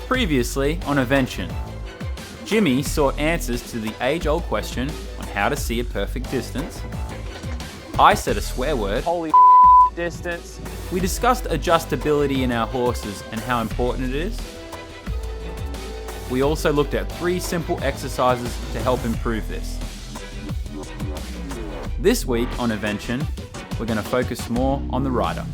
Previously on Evention, Jimmy sought answers to the age-old question on how to see a perfect distance. I said a swear word. Holy distance. We discussed adjustability in our horses and how important it is. We also looked at 3 simple exercises to help improve this. This week on Evention, we're going to focus more on the rider.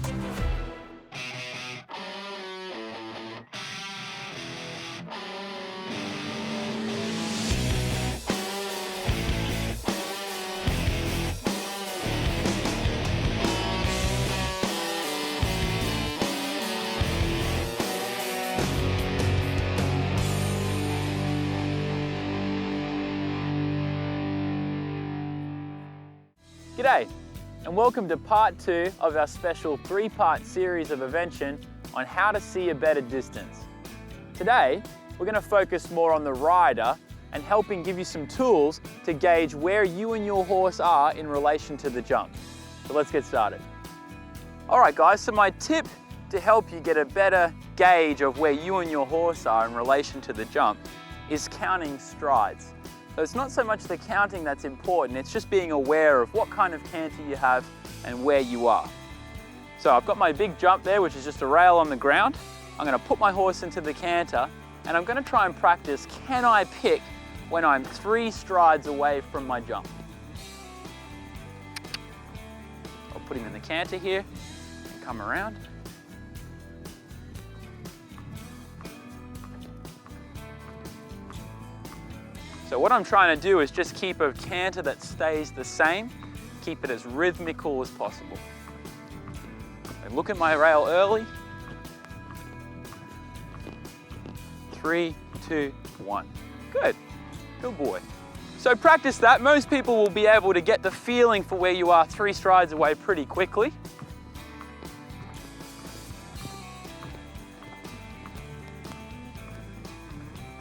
G'day, and welcome to part 2 of our special 3-part series of Evention on how to see a better distance. Today, we're going to focus more on the rider and helping give you some tools to gauge where you and your horse are in relation to the jump. So let's get started. Alright guys, so my tip to help you get a better gauge of where you and your horse are in relation to the jump is counting strides. So it's not so much the counting that's important, it's just being aware of what kind of canter you have and where you are. So I've got my big jump there, which is just a rail on the ground. I'm going to put my horse into the canter and I'm going to try and practice, can I pick when I'm 3 strides away from my jump? I'll put him in the canter here and come around. So what I'm trying to do is just keep a canter that stays the same, keep it as rhythmical as possible. I look at my rail early. 3, 2, 1. Good, good boy. So practice that. Most people will be able to get the feeling for where you are 3 strides away pretty quickly.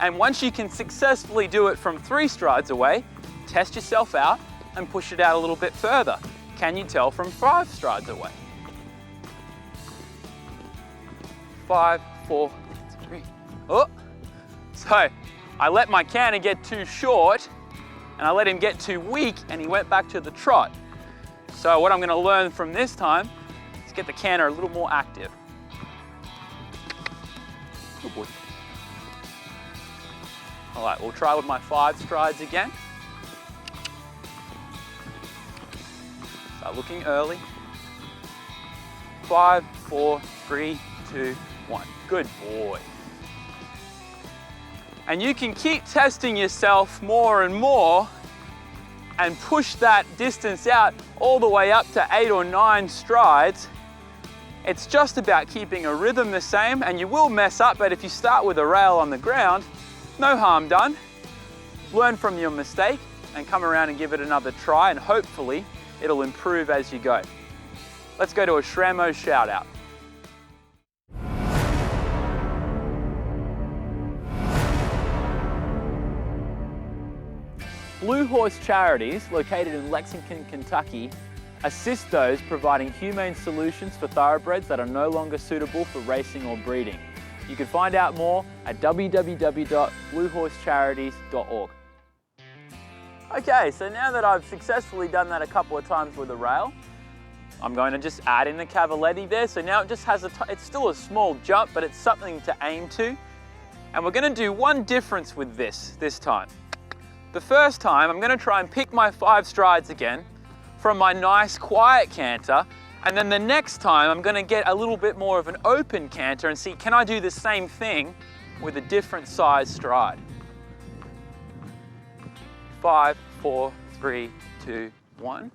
And once you can successfully do it from 3 strides away, test yourself out and push it out a little bit further. Can you tell from 5 strides away? 5, 4, 3. Oh! So I let my canter get too short and I let him get too weak and he went back to the trot. So what I'm going to learn from this time is get the canter a little more active. Good boy. All right, we'll try with my 5 strides again. Start looking early. 5, 4, 3, 2, 1. Good boy. And you can keep testing yourself more and more and push that distance out all the way up to 8 or 9 strides. It's just about keeping a rhythm the same, and you will mess up, but if you start with a rail on the ground, no harm done. Learn from your mistake and come around and give it another try, and hopefully it'll improve as you go. Let's go to a Schrammo shout out. Blue Horse Charities, located in Lexington, Kentucky, assist those providing humane solutions for thoroughbreds that are no longer suitable for racing or breeding. You can find out more at www.bluehorsecharities.org. Okay, so now that I've successfully done that a couple of times with a rail, I'm going to just add in the cavaletti there. So now it just has it's still a small jump, but it's something to aim to. And we're going to do one difference with this time. The first time, I'm going to try and pick my 5 strides again from my nice quiet canter. And then the next time, I'm going to get a little bit more of an open canter and see, can I do the same thing with a different size stride? 5, 4, 3, 2, 1.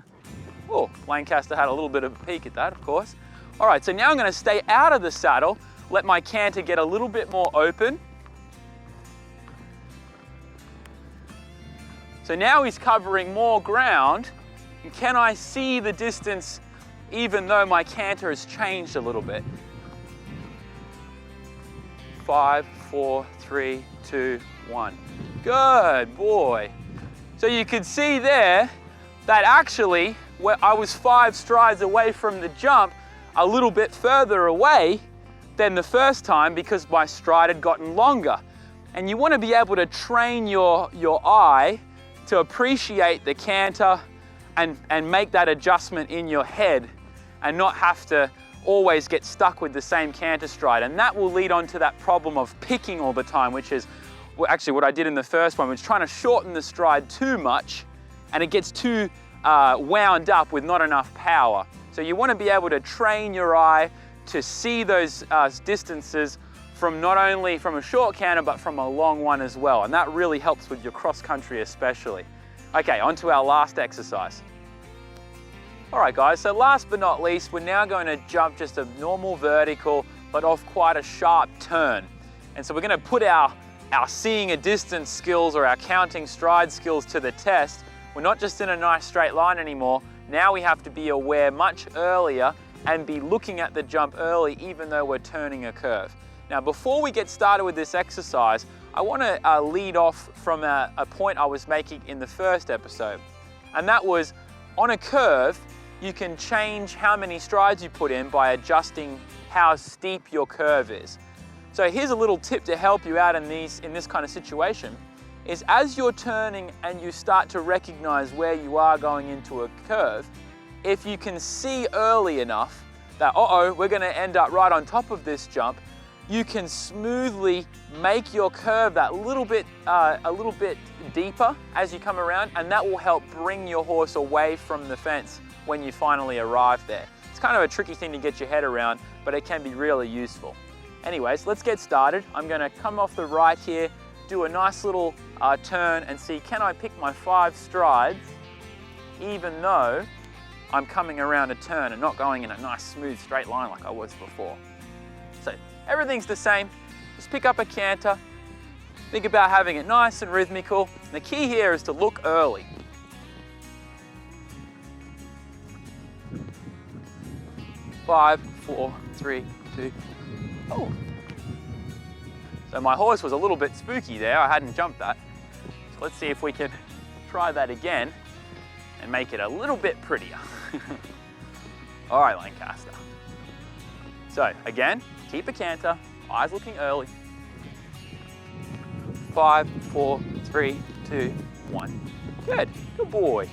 Oh, Lancaster had a little bit of a peek at that, of course. All right, so now I'm going to stay out of the saddle, let my canter get a little bit more open. So now he's covering more ground. And can I see the distance even though my canter has changed a little bit? 5, 4, 3, 2, 1. Good boy. So you could see there that actually where I was 5 strides away from the jump, a little bit further away, than the first time because my stride had gotten longer. And you want to be able to train your eye to appreciate the canter and make that adjustment in your head and not have to always get stuck with the same canter stride. And that will lead on to that problem of picking all the time, which is actually what I did in the first one, was trying to shorten the stride too much and it gets too wound up with not enough power. So you want to be able to train your eye to see those distances from not only from a short canter, but from a long one as well. And that really helps with your cross country especially. Okay, on to our last exercise. All right guys, so last but not least, we're now going to jump just a normal vertical, but off quite a sharp turn. And so we're going to put our seeing a distance skills or our counting stride skills to the test. We're not just in a nice straight line anymore. Now we have to be aware much earlier and be looking at the jump early, even though we're turning a curve. Now, before we get started with this exercise, I want to lead off from a point I was making in the first episode. And that was, on a curve, you can change how many strides you put in by adjusting how steep your curve is. So here's a little tip to help you out in this kind of situation, is as you're turning and you start to recognize where you are going into a curve, if you can see early enough that, we're going to end up right on top of this jump, you can smoothly make your curve that a little bit deeper as you come around, and that will help bring your horse away from the fence when you finally arrive there. It's kind of a tricky thing to get your head around, but it can be really useful. Anyways, let's get started. I'm going to come off the right here, do a nice little turn and see, can I pick my 5 strides even though I'm coming around a turn and not going in a nice smooth straight line like I was before. So everything's the same. Just pick up a canter. Think about having it nice and rhythmical. And the key here is to look early. Five, 4, 3, 2. Oh. So my horse was a little bit spooky there. I hadn't jumped that. So let's see if we can try that again and make it a little bit prettier. All right, Lancaster. So again, keep a canter, eyes looking early. 5, 4, 3, 2, 1. Good boy.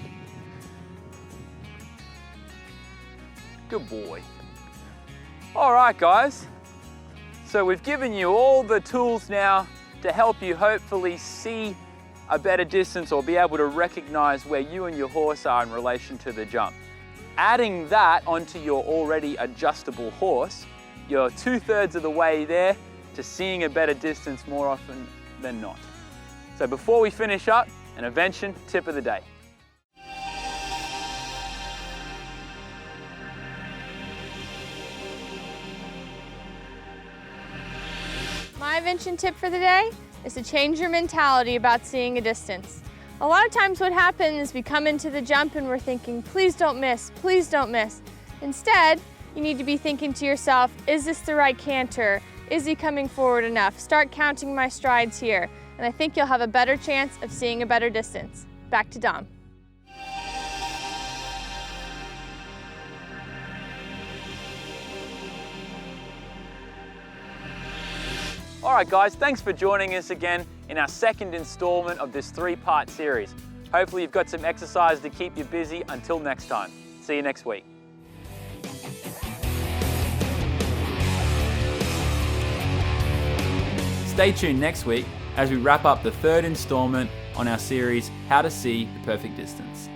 Good boy. All right, guys. So we've given you all the tools now to help you hopefully see a better distance or be able to recognize where you and your horse are in relation to the jump. Adding that onto your already adjustable horse, you're 2/3 of the way there to seeing a better distance more often than not. So before we finish up, an Evention tip of the day. My Evention tip for the day is to change your mentality about seeing a distance. A lot of times what happens is we come into the jump and we're thinking, please don't miss, please don't miss. Instead, you need to be thinking to yourself, is this the right canter? Is he coming forward enough? Start counting my strides here. And I think you'll have a better chance of seeing a better distance. Back to Dom. All right, guys, thanks for joining us again in our second installment of this 3-part series. Hopefully you've got some exercise to keep you busy until next time. See you next week. Stay tuned next week as we wrap up the 3rd installment on our series, How to See the Perfect Distance.